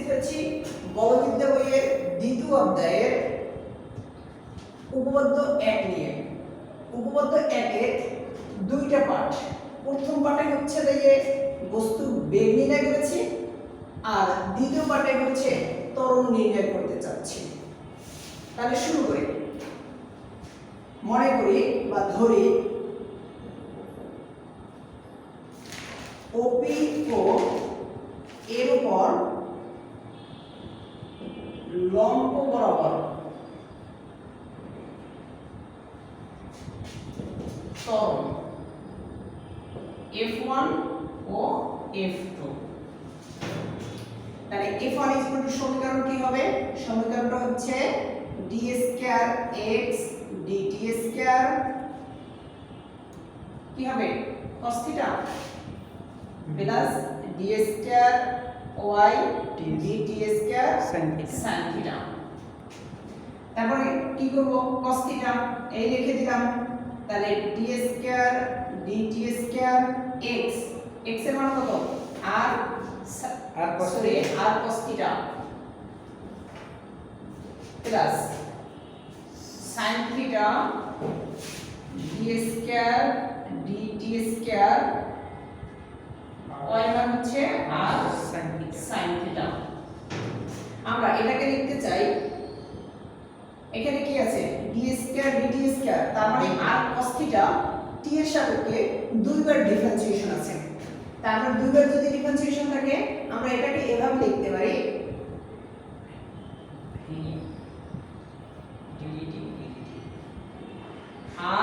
উপস্থিত হয়েছি বলবিদ্যা বইয়ের দ্বিতীয় অধ্যায়ের উপপাদ্য 1 নিয়ে। উপপাদ্য 1 এর দুইটা পার্ট। প্রথম পার্টে হচ্ছে যে বস্তু বেগ নির্ণয় করেছি, আর দ্বিতীয় পার্টে হচ্ছে ত্বরণ নির্ণয় করতে চাচ্ছি। তাহলে শুরু করি। মনে করি বা ধরি ওপি ও এর উপর লম্ব বরাবর ত্বরণ F1 ও F2। তাহলে F1 সমীকরণ কি হবে? সমীকরণটা হচ্ছে d square x dt square কি হবে cos theta plus d square y dt square sin theta. তারপরে কি করব? cos থিটা এই লিখে দিলাম। তাহলে d square dt square x এর মান কত? r cos theta plus sin theta d square dt square y মান হচ্ছে r sin থিটা। আমরা এটাকে লিখতে চাই, এখানে কি আছে? d স্কয়ার dt স্কয়ার, তার মানে r cos থিটা t এর সাপেক্ষে দুইবার ডিফারেন্সিয়েশন আছে। তার মানে দুইবার যদি ডিফারেন্সিয়েশন থাকে আমরা এটাকে এভাবে লিখতে পারি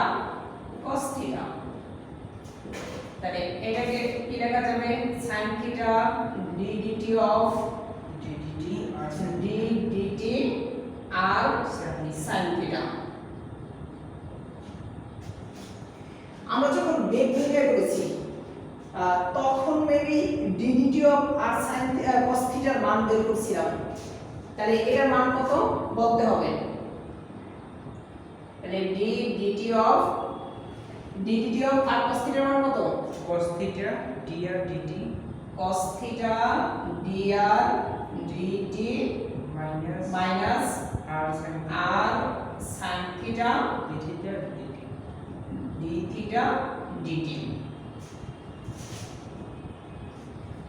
r cos থিটা। তাহলে এটাকে কি লেখা যাবে? sin theta d dt of d dt r sin theta. আমরা যখন বেগ নির্ণয় করেছি তখন maybe d dt of r sin cos থিটার মান বের করছিলাম। তাহলে এটার মান কত বলতে হবে। তাহলে d dt of r cos থিটার মান কত? cos theta dr dt cos theta dr dt minus r sin theta d theta dt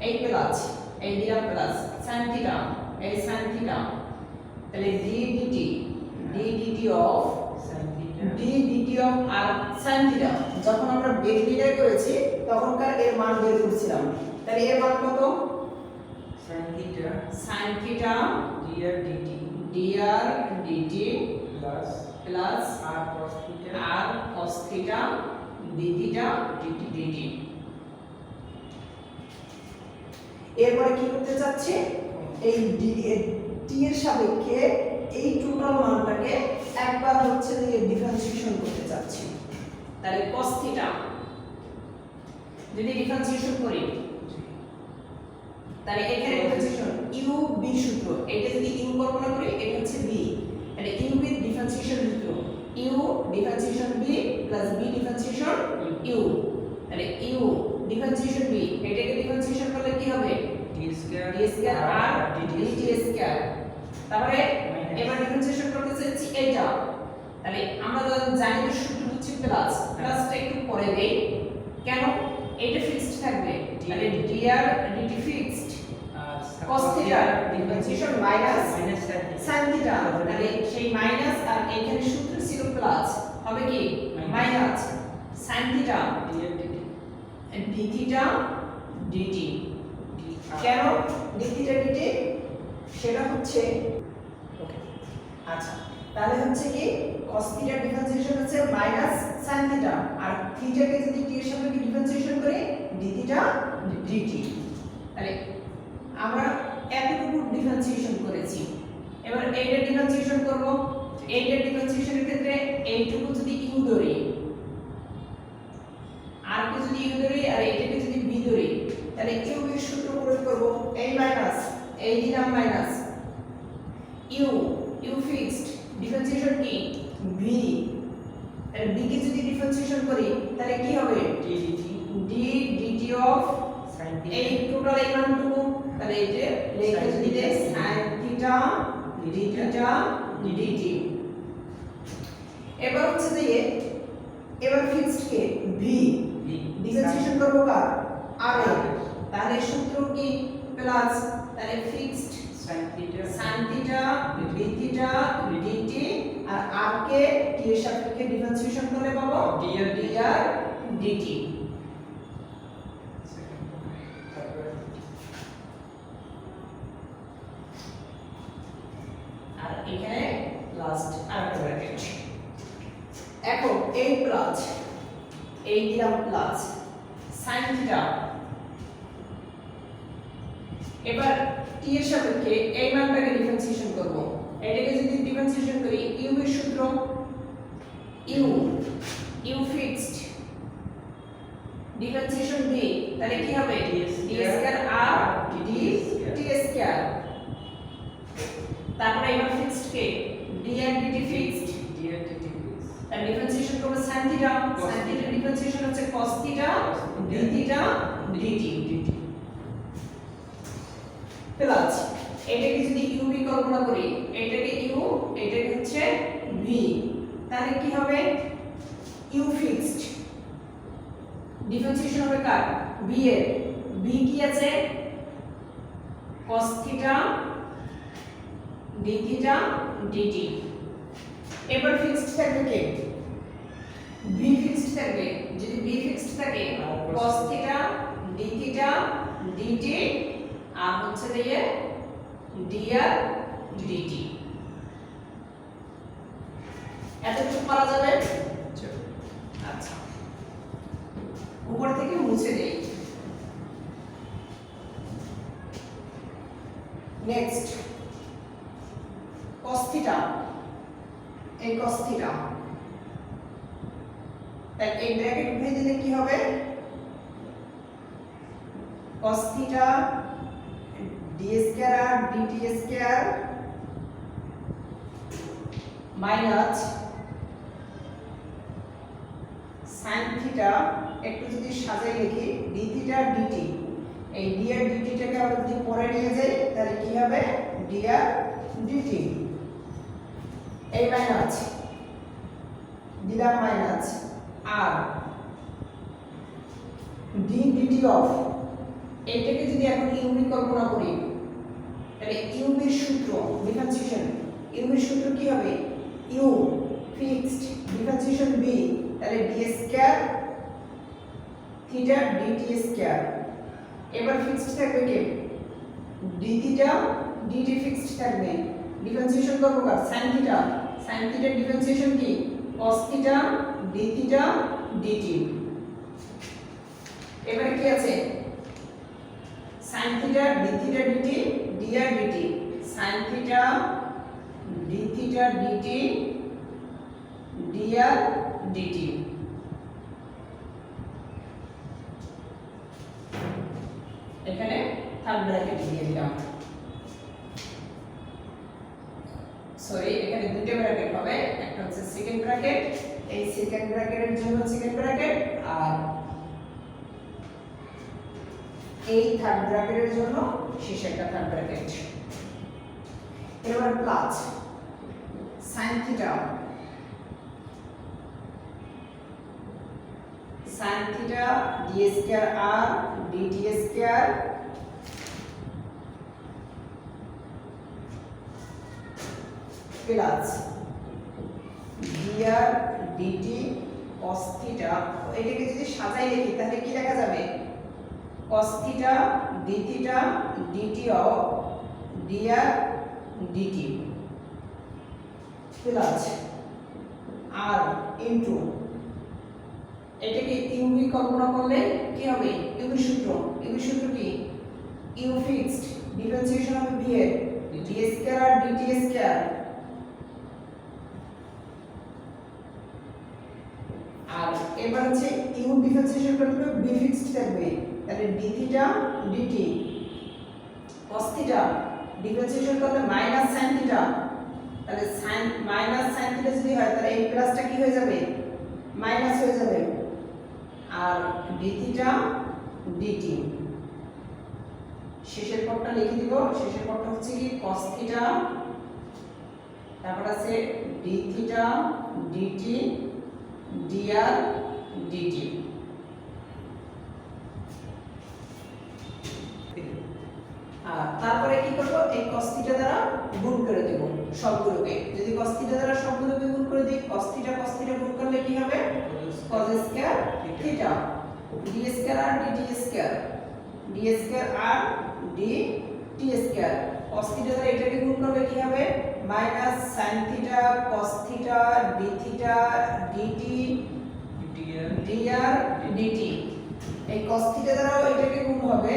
এই প্লাস এই দিলাম প্লাস sin theta এই sin theta। তাহলে d dt of sin theta d dt of r sin theta। যখন আমরা বেগ নির্ণয় করেছি তখনকার এর মান বের করছিলাম। তাহলে এর মান কত? sin theta dr dt plus r cos theta d theta dt। এরপরে কি করতে চাচ্ছি? এই t এর সাপেক্ষে এই টোটাল মানটাকে একবার হচ্ছে যে ডিফারেন্সিয়েশন করতে চাচ্ছি। তাহলে cos থিটা যদি ডিফারেন্সিয়েশন করি তাহলে এখানে ডিফারেন্সিয়েশন u b সূত্র, এটা যদি u কল্পনা করি এটা হচ্ছে b। তাহলে u b ডিফারেন্সিয়েশন সূত্র u differentiation b plus b differentiation u। তাহলে u ডিফারেন্সিয়েশন b এটাকে ডিফারেন্সিয়েশন করলে কি হবে? d square r dt square. তারপরে এবার ডিফারেন্সিয়েশন করতে চাচ্ছি এইটা। তাহলে আমরা জানি যে সূত্র হচ্ছে প্লাস, প্লাসটা একটু পরে দেই। কেন? এটা ফিক্সড থাকবে। তাহলে dr dt fixed cos theta differentiation minus sin theta. তাহলে সেই মাইনাস আর এখানে সূত্র ছিল প্লাস, হবে কি minus sin theta d theta dt। কেন d থিটা dt? সেটা হচ্ছে ওকে আচ্ছা, তাহলে হচ্ছে কি cos থিটা ডিফারেন্সিয়েশন হচ্ছে মাইনাস sin থিটা, আর থিটাকে যদি t এর সাথে ডিফারেন্সিয়েশন করি d থিটা dt। তাহলে আমরা এতটুকু ডিফারেন্সিয়েশন করেছি। এবার এইটা ডিফারেন্সিয়েশন করব। এইটা ডিফারেন্সিয়েশনের ক্ষেত্রে এইটুকু যদি u ধরি, আর কে যদি u ধরি আর এইটাকে যদি b ধরি, তাহলে u এর সূত্র প্রয়োগ করব। এই মাইনাস এই দিলাম মাইনাস u ফিক্সড ডিফারেন্সিয়েশন কি b। তাহলে b কে যদি ডিফারেন্সিয়েশন করি তাহলে কি হবে? d dt অফ এই টোটাল এই মানটুকু, তাহলে এই যে লেখা যদি দেই থিটা d থিটা dt। এবার হচ্ছে যে এবার ফিক্সড কে v ডিফারেন্সিয়েশন করব কার r এর, তাহলে সূত্র কি প্লাস, তাহলে fixed sin theta sin theta d theta dt আর r কে t এর সাপেক্ষে ডিফারেন্সিয়েশন করলে পাবো dr dr dt। আর এখানে লাস্ট আরেকটা ব্র্যাকেট। এখন এই প্লাস এই দিলাম প্লাস sin থিটা, এবার t এর সাপেক্ষে এই মানটাকে ডিফারেন্সিয়েশন করব। এটাকে যদি ডিফারেন্সিয়েশন করি u এর সূত্র u ফিক্সড ডিফারেন্সিয়েশন b, তাহলে কি হবে d square r d t square. তারপরে এবার ফিক্সড কে dr dt fixed, dr dt আর ডিফারেন্সিয়েশন করব sin theta, sin theta differentiation হচ্ছে cos theta d theta dt plus এটাকে যদি u v কল্পনা করি, এটাকে u এটাকে হচ্ছে v, তাহলে কি হবে u ফিক্সড ডিফারেন্সিয়েশন হবে কার v এর, v কি আছে cos theta d theta dt। এবার ফিক্সড থাকবে কে v ফিক্সড থাকবে, যদি v ফিক্সড থাকে cos theta d theta dt আর হচ্ছে দিয়ে dr dt। এতটুকু পারা যাবে? আচ্ছা, উপর থেকে মুছে দেই। নেক্সট cos থিটা, এই cos থিটা, তাই এই ব্র্যাকেট উঠে দিলে কি হবে cos theta d square r dt square minus sin theta, একটু যদি সাজাই লিখি d থিটা dt, এই dr dt টাকে আমরা যদি পরে নিয়ে যাই তাহলে কি হবে dr dt। এই মাইনাস দিলাম মাইনাস আর d dt অফ, এইটাকে যদি এখন u v কল্পনা করি তাহলে u v এর সূত্র ডিফারেন্সিয়েশন, u v এর সূত্র কি হবে u ফিক্সড ডিফারেন্সিয়েশন b, তাহলে d square theta dt square. এবার ফিক্সড থাকবে কে d থিটা dt ফিক্সড থাকবে, ডিফারেন্সিয়েশন করব কার sin থিটা, sin থিটার ডিফারেন্সিয়েশন কি cos theta d theta dt। এবারে কি আছে sin theta d theta dt dr dt, sin theta d theta dt dr dt। এখানে থার্ড ব্র্যাকেট দিয়ে দিলাম, সরি এখানে দুটো ব্র্যাকেট হবে, একটা হচ্ছে সেকেন্ড ব্র্যাকেট, এই সেকেন্ড ব্র্যাকেটের জন্য সেকেন্ড ব্র্যাকেট আর এই থার্ড ব্র্যাকেটের জন্য শেষে একটা থার্ড ব্র্যাকেট। এবার plus sin theta, sin theta d square r dt square plus dr dt cos theta, এটাকে যদি সাজাই লিখি তাহলে কি লেখা যাবে cos theta d theta dt of dr dt plus r into এটাকে u v কল্পনা করলে কি হবে u v সূত্র, u v সূত্র কি u ফিক্সড ডিফারেন্সিয়েশন হবে v এর d square r dt square আর এবার হচ্ছে u ডিফারেন্সিয়েশন করতে হবে b ফিক্সড থাকবে, তাহলে d theta dt cos theta differentiation করলে মাইনাস sin থিটা, তাহলে sin মাইনাস sin থিটা যদি হয় তাহলে এই প্লাসটা কি হয়ে যাবে মাইনাস হয়ে যাবে আর d থিটা dt শেষের পদটা লিখে দিব। শেষের পদটা হচ্ছে কি cos থিটা, তারপর আছে d theta dt dr dt। আর তারপরে কি করব, এই cos থিটা দ্বারা গুণ করে দেব সবগুলোকে। যদি cos থিটা দ্বারা সবগুলোকে গুণ করে দিই, cos থিটা গুণ করলে কি হবে, cos square theta d square r dt square, d square r dt square. cos theta দ্বারা এটাকে গুণ করলে কি হবে, minus sin theta cos theta d theta dt dr dt। এই cos থিটা দ্বারাও এটাকে গুণ হবে,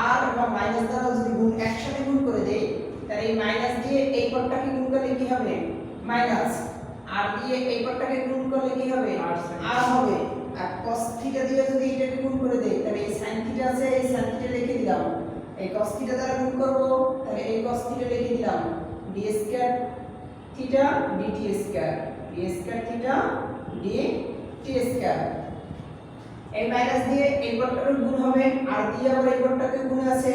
আর বা মাইনাস দ্বারা যদি গুণ একসাথে গুণ করে দেই, তাহলে এই মাইনাস দিয়ে এই পদটাকে গুণ করলে কি হবে, মাইনাস, আর দিয়ে এই পদটাকে গুণ করলে কি হবে, আর হবে। আর cos থিটা দিয়ে যদি এটাকে গুণ করে দেই, তাহলে এই sin থিটা আছে, এই sin থিটা লিখে দিলাম। এই cos থিটা দ্বারা গুণ করব, তাহলে এই cos থিটা লিখে দিলাম, d square theta dt square, d square theta dt square. এই মাইনাস দিয়ে এই পদটার গুণ হবে, আর দিয়ে আবার এই পদটাকে গুণ আছে,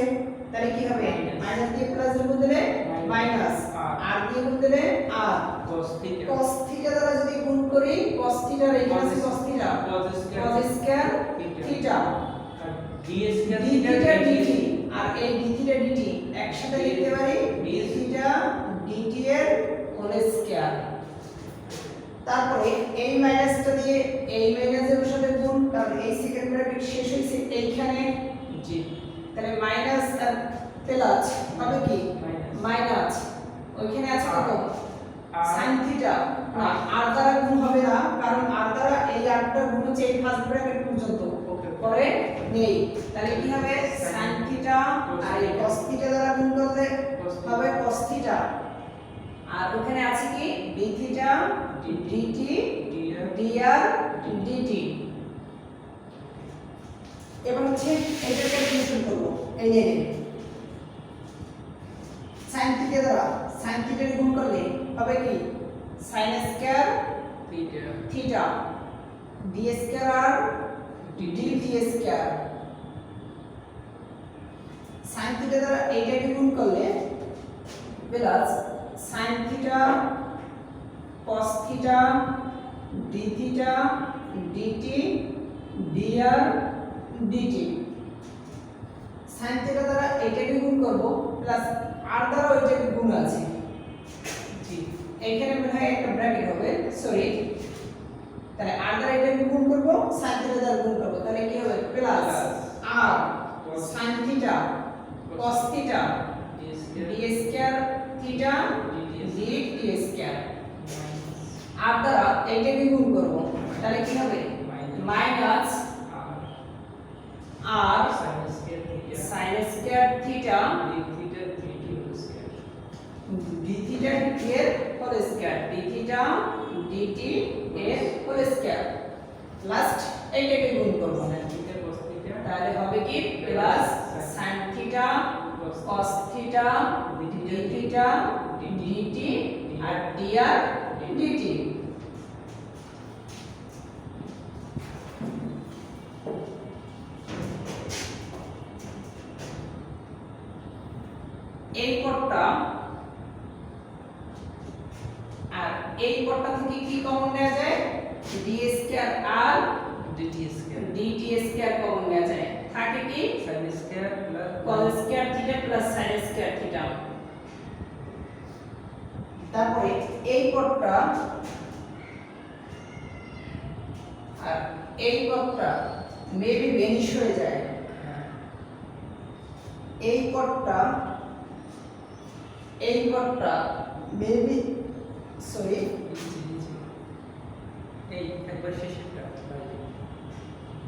তাহলে কি হবে, মাইনাস দিয়ে প্লাস গুণ দিলে মাইনাস, আর দিয়ে গুণ দিলে আর। cos থিটা দ্বারা যদি গুণ করি, cos থিটা এখানে আছে cos theta cos square theta d square d theta dt, আর এই d থিটা dt একসাথে লিখতে পারি d থিটা dt এর হোল স্কয়ার। তারপরে এই মাইনাসটা দিয়ে এই মাইনাসের সাথে গুণ, তাহলে এই সেকেন্ড ব্র্যাকেট শেষ হইছে এইখানে, জি, তাহলে মাইনাস আর প্লাস হবে কি, মাইনাস ওইখানে আছে কত, sin থিটা না, আর দ্বারা গুণ হবে না, কারণ আর দ্বারা এই আরটা গুণ হচ্ছে এই ফার্স্ট ব্র্যাকেট পর্যন্ত, পরে নেই। তাহলে কি হবে, sin থিটা আর এই cos থিটা দ্বারা গুণ করলে হবে cos থিটা, আর ওখানে আছে কি d theta dt dr dt। এবার হচ্ছে এটাকে ক্যালকুলেশন করব। এই যে sin থিটা দ্বারা sin থিটা গুণ করলে হবে কি, sin square theta d square r dt square. sin theta দ্বারা এইটাকে গুণ করলে plus sin theta cos theta d theta dt dr dt। sin theta দ্বারা এটাকে গুণ করব, প্লাস r দ্বারা ওইটাকে গুণ আছে, জি এখানে মনে হয় একটা ব্র্যাকেট হবে, সরি, তাহলে r দ্বারা এটাকে গুণ করব, sin থিটা দ্বারা গুণ করব, তাহলে কি হবে, plus r sin theta cos theta d square theta dt square. R দ্বারা এইটাকে গুণ করব, তাহলে কি হবে, minus r sin square theta d theta এর whole square, d theta dt এর হোল স্কয়ার, লাস্ট এইটাকে গুণ করব, তাহলে হবে কি, plus sin theta cos theta d theta dt আর dr dt। এই পদটা আর এই পদটা থেকে কি কমন নেওয়া যায়, d square r dt square common নেওয়া যায়, থাকে কি sin square plus cos square theta plus sin square theta. তারপরে এই পদটা আর এই পদটা মেবি ভ্যানিশ হয়ে যায়, এই পদটা মেবি, সরি, এই একবার শেষেরটা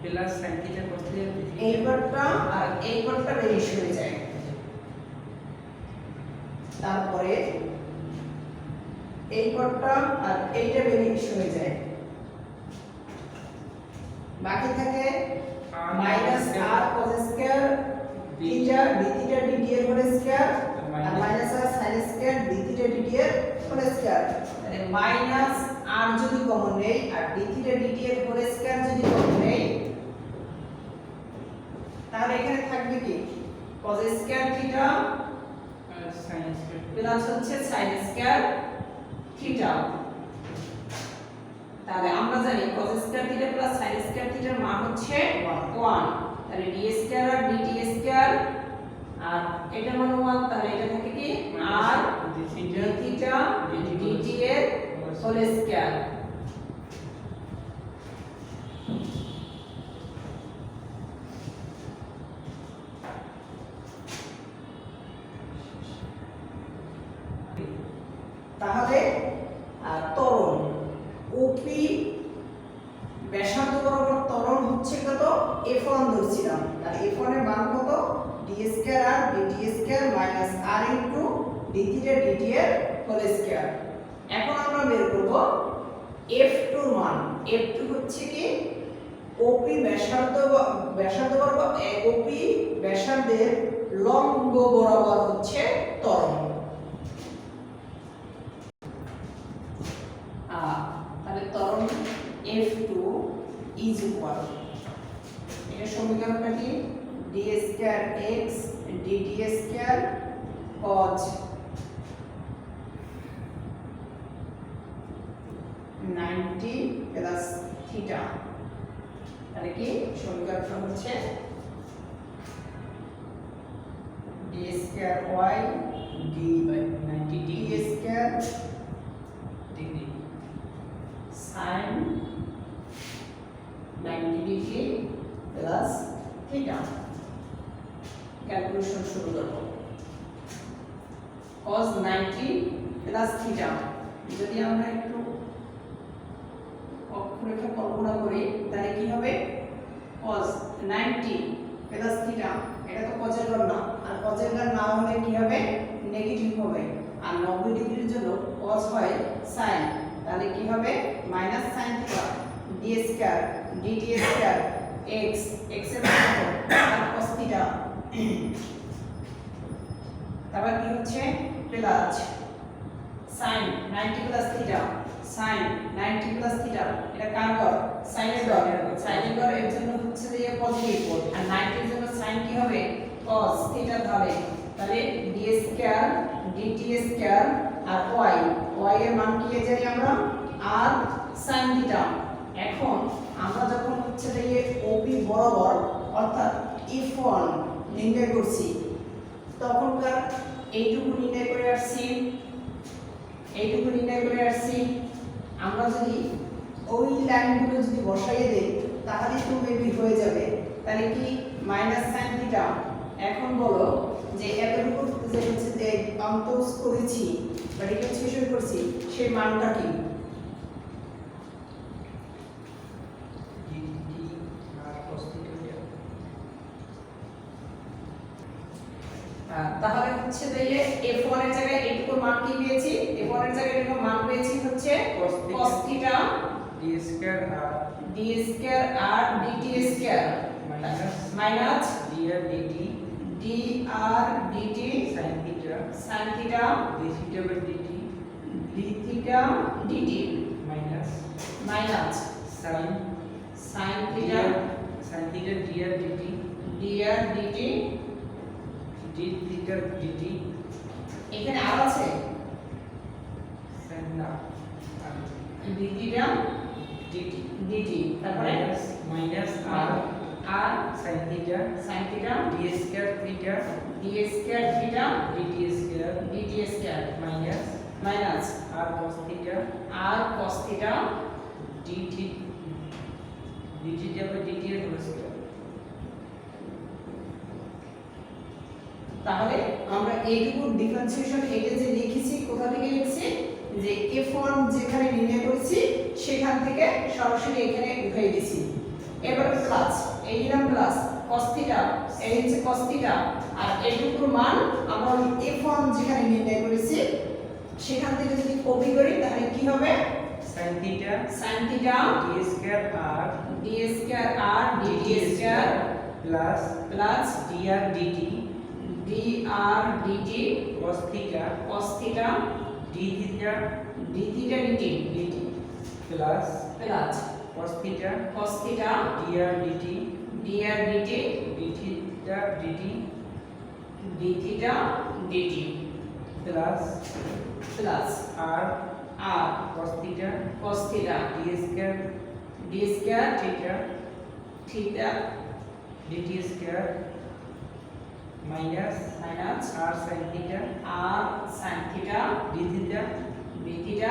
plus sin theta cos theta এই পদটা আর এই পদটা ভ্যানিশ হয়ে যায়। তারপরে এই পদটা আর এইটা ভ্যানিশ হয়ে যায়, বাকি থাকে minus r cos square theta d theta dt এর হোল স্কয়ার আর minus r sin square d theta dt এর হোল স্কয়ার। মানে মাইনাস r যদি কমন নেই আর d থিটা dt এর হোল স্কয়ার যদি কমন নেই, তাহলে এখানে থাকবে কি cos স্কয়ার থিটা আর sin স্কয়ার প্লাস হচ্ছে sin স্কয়ার থিটা। তাহলে আমরা জানি cos square theta plus sin square থিটার মান হচ্ছে 1। তাহলে d square r dt square আর এটা মান 1, তাহলে এটা থাকে কি r d থিটা dt এর হোল স্কয়ার। তাহলে ত্বরণ OP ব্যাসার্ধ বরাবর ত্বরণ হচ্ছে কত f1 ধরছিলাম, তাহলে f1 এর মান কত d square r dt square minus r into d theta dt এর হোল স্কয়ার। এখন আমরা বের করব f2 এর মান। f2 হচ্ছে কি OP ব্যাসার্ধ বরাবর OP ব্যাসার্ধের লম্ব বরাবর হচ্ছে ত্বরণ। তাহলে ত্বরণ F2 is equal, এটা সমীকরণটা কি d square x dt square cos 90 plus theta. তাহলে কি সমীকরণটা হচ্ছে d square y d by 90 d degree square degree sin 90 degree plus theta. Calculation শুরু করব। cos 90 প্লাস থিটা, যদি আমরা একটু অক্ষরেখা কল্পনা করি তাহলে কি হবে cos 90 প্লাস থিটা, এটা তো cos এর ঘর না, আর cos এর ঘর না হলে কি হবে নেগেটিভ হবে, আর 90 ডিগ্রির জন্য cos হয় sin, তাহলে কি হবে minus sin theta d square dt square x x এর মান আর cos থিটা। তারপর কি হচ্ছে plus sin 90 plus theta sin 90 plus theta, এটা কার ঘর sin এর ঘর, sin এর ঘর এর জন্য হচ্ছে যে পজিটিভ, আর 90 এর জন্য sin কি হবে cos থিটা ধরে, তাহলে d স্কয়ার dt স্কয়ার আর y এর মান কি জানি আমরা r sin থিটা। এখন আমরা যখন হচ্ছে যে OP বরাবর অর্থাৎ f1 নির্ণয় করছি, তখনকার এইটুকু নির্ণয় করে আসছি, এইটুকু নির্ণয় করে আসছি। আমরা যদি ওই লাইনগুলো যদি বসাইয়ে দেই তাহলে তো মেবি হয়ে যাবে। তাহলে কি মাইনাস sin থিটা। এখন বলো যে এতটুকু যে হচ্ছে যে অন্তঃস করেছি বা রিকনসিলিয়েশন করছি সেই মানটা কি? তাহলে হচ্ছে যে f1 এর জায়গায় এইটুকু মান কি পেয়েছি, f1 এর জায়গায় এইটুকু মান পেয়েছি হচ্ছে cos theta d square r dt square minus dr dt sin theta d theta by dt d theta dt minus sin theta dr dt dr dt d theta dt এখানে আর আছে sin না d theta dt dt, তারপরে minus r sin theta d square theta dt square minus r cos theta dt যাবে dt এর whole square. তাহলে আমরা এইটুকু differentiation এটা যে লিখেছি কোথা থেকে লিখছি, যে f1 যেখানে নির্ণয় করেছি সেখান থেকে সরাসরি এখানে উঠিয়ে দিয়েছি। এবার প্লাস এই দিলাম প্লাস cos থিটা, এই হচ্ছে cos থিটা, আর এইটুকুর মান আমরা f1 যেখানে নির্ণয় করেছি সেখান থেকে যদি কপি করি তাহলে কি হবে sin theta d square r dt square plus dr dt cos theta d theta dt plus cos theta theta dr dt d theta dt d theta dt d theta dt plus plus r r cos theta cos theta d square d square theta theta dt square minus minus r sin theta r sin theta d theta d theta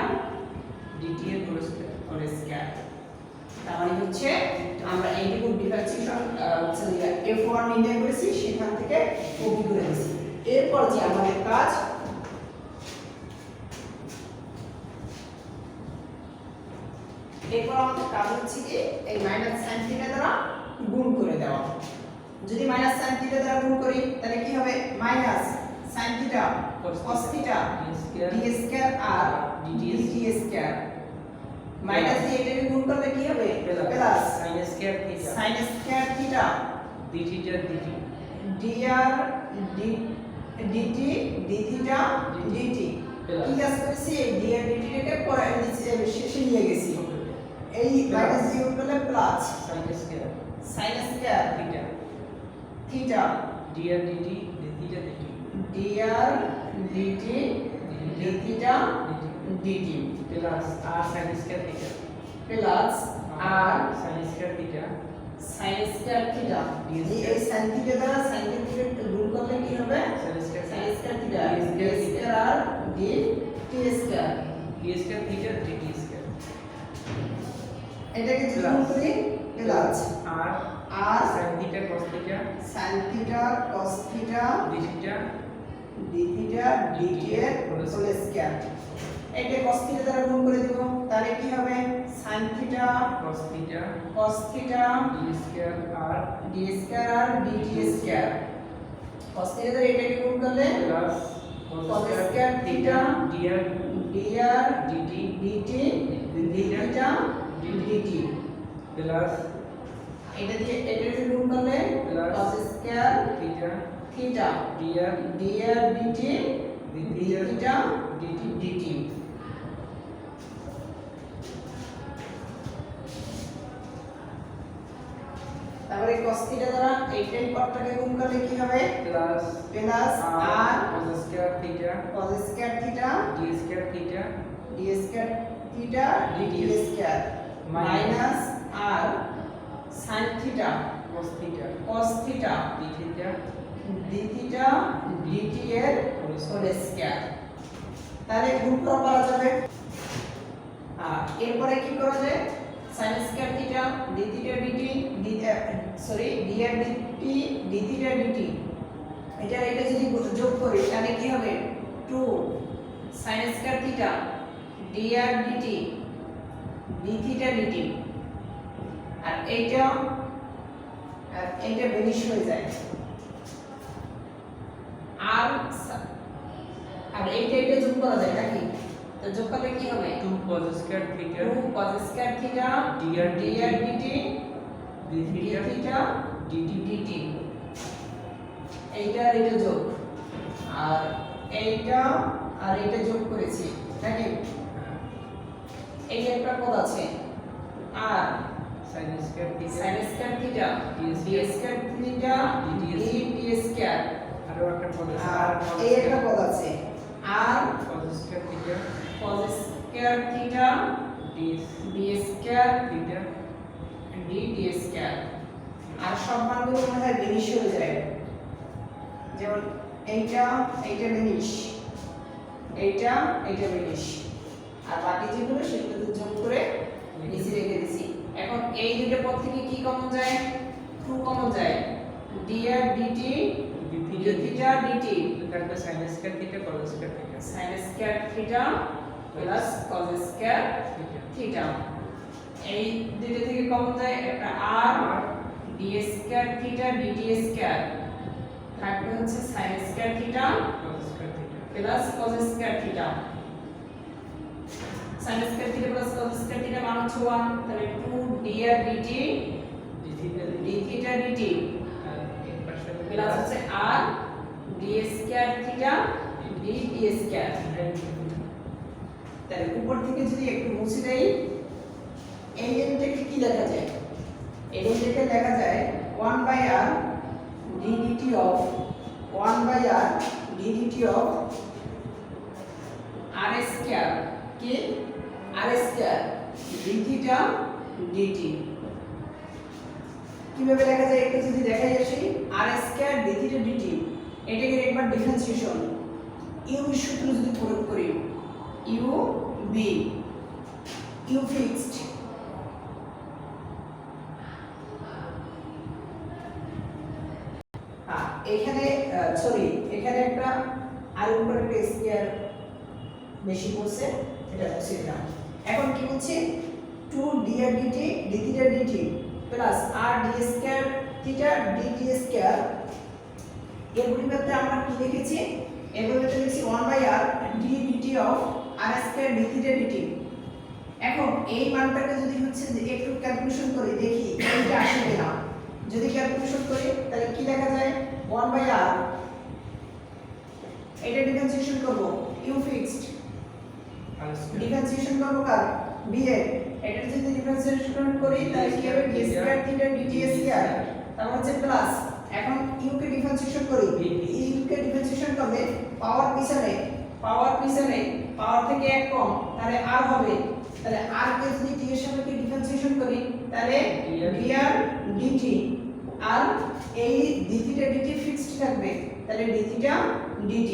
dt এর whole square whole square. তার মানে হচ্ছে আমরা এইটুকু differentiation f1 নির্ণয় করেছি, সেখান থেকে কপি করে দিয়েছি। এরপর যে আমাদের কাজ, এরপর আমাদের কাজ হচ্ছে কি এই মাইনাস sin থিটা দ্বারা গুণ করে দেওয়া। যদি মাইনাস sin থিটা দ্বারা গুণ করি তাহলে কি হবে? Minus sin theta cos theta d square r dt square minus দিয়ে এটাকে গুণ করলে কি হবে? Plus sin square theta sin square theta d theta dt dr dt d theta dt কি কাজ করেছি? এই dr dt টাকে পরে শেষে নিয়ে গেছি, এই মাইনাস দিয়ে গুণ করলে plus sin square sin square theta theta dr dt d theta dt dr dt d theta dt plus r sin square theta plus r sin square theta sin square theta এই sin theta দ্বারা sin theta গুণ করলে কি হবে? sin square sin square theta d d square r d t square d square theta dt square এটাকে যদি গুণ করি plus r r sin theta cos theta sin theta cos theta d theta d theta dt এর whole square. এটা cos theta দ্বারা গুণ করে দেব, তাহলে কি হবে? sin theta cos theta cos theta d square r d square r dt square. cos theta দ্বারা এটাকে গুণ করলে plus cos square theta dr dr dt dt d theta dt plus এটা দিয়ে এটাকে গুণ করলে Plus cos square theta theta dr dr dt d theta dt dt। তারপরে cos থিটা দ্বারা এইটাই পদটাকে গুণ করলে কি হবে? Plus plus r cos square theta cos square theta d square theta d square theta dt square Minus minus r sin theta cos theta cos theta d theta d theta dt এর whole square. তাহলে গুণ করা যাবে। আর এরপরে কি করা যায়? sin square theta d theta dt sorry dr dt d theta dt এটা যদি যোগ করি তাহলে কি হবে? 2 sin square theta dr dt d theta dt আর এইটা বেনিশ হয়ে যায় আর এইটা যোগ করা যায় নাকি? তো যোগ করলে কি হবে? 2 cos square theta 2 cos square theta dr dr dt d d theta theta dt dt এইটা আর এটা যোগ আর এইটা আর এটা যোগ করেছি নাকি? এই যে একটা পদ আছে r sin square theta sin square theta d d square theta dt d square আরো একটা পদ আছে আর এই একটা পদ আছে r cos square theta cos square theta d d square theta d square. আর সব মানগুলো মনে হয় বেনিশ হয়ে যায়, যেমন এইটা বেনিশ, এইটা বেনিশ, আর বাকি যেগুলো সেগুলো যোগ করে নিচে রেখে দিছি। এখন এই দুটো পদ থেকে কি কমন যায়? 2 কমন যায়, dr dt d theta dt থাকবে sin square theta cos square theta sin square theta plus cos square theta. এই দুটো থেকে কমন যায় একটা r d square theta dt square থাকবে হচ্ছে sin square theta cos square theta plus cos square theta. sin square theta plus cos square theta মান হচ্ছে 1, তাহলে 2 dr dt d theta d theta dt আর এর পাশে plus হচ্ছে r d square theta d square. তাহলে উপর থেকে যদি একটু মুছে দেই এই এটাকে কি লেখা যায়? এই এটাকে লেখা যায় 1/r d dt of 1/r ddt of r square কি r square d theta dt কিভাবে লেখা যায় একটু যদি দেখাই আসি r square d theta dt এটাকে একবার ডিফারেন্সিয়েশন u এর সূত্র যদি প্রয়োগ করি u b u ফিক্সড এখানে সরি এখানে একটা আর উপরে একটা স্কয়ার বেশি পড়ছে এটা মুছে দিলাম এখন কি বলছে 2 dr dt d theta dt plus r d square theta dt square এর পরিবর্তে আমরা কি লিখেছি এর পরিবর্তে লিখছি 1/r d dt of r square d theta dt এখন এই মানটাকে যদি হচ্ছে যে একটু ক্যালকুলেশন করে দেখি এইটা আসে কিনা যদি ক্যালকুলেশন করি তাহলে কি লেখা যায় 1/r এটা ডিফারেন্সিয়েশন করব u ফিক্সড ডিফারেন্সিয়েশন করব কার b এর এটা যদি ডিফারেন্সিয়েশন করি তাহলে কি হবে d square theta dt square তারপর হচ্ছে প্লাস এখন u কে ডিফারেন্সিয়েশন করি u কে ডিফারেন্সিয়েশন করলে পাওয়ার পিছনে পাওয়ার থেকে এক কম তাহলে r হবে তাহলে r কে যদি t এর সাপেক্ষে ডিফারেন্সিয়েশন করি তাহলে dr dt আর এই d থিটা dt ফিক্সড থাকবে তাহলে d থিটা dt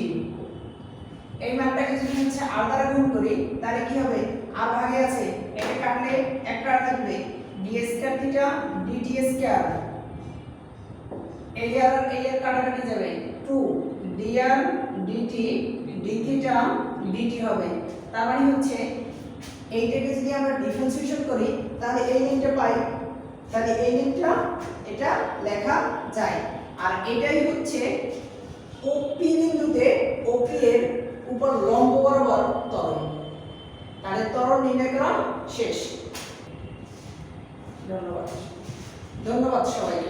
এই মানটাকে যদি হচ্ছে r দ্বারা গুণ করি তাহলে কি হবে r ভাগে আছে এটা কাটলে একটা r থাকবে d square theta dt square এই আর কাটাকাটি যাবে 2 dr dt d theta dt হবে তার মানে হচ্ছে এইটাকে যদি আমরা ডিফারেন্সিয়েশন করি তাহলে এই লিঙ্কটা পাই তাহলে এই লিঙ্কটা এটা লেখা যায় আর এটাই হচ্ছে OP বিন্দুতে OP এর উপর লম্ব বরাবর ত্বরণ তাহলে ত্বরণ নির্ণয় করা শেষ ধন্যবাদ সবাইকে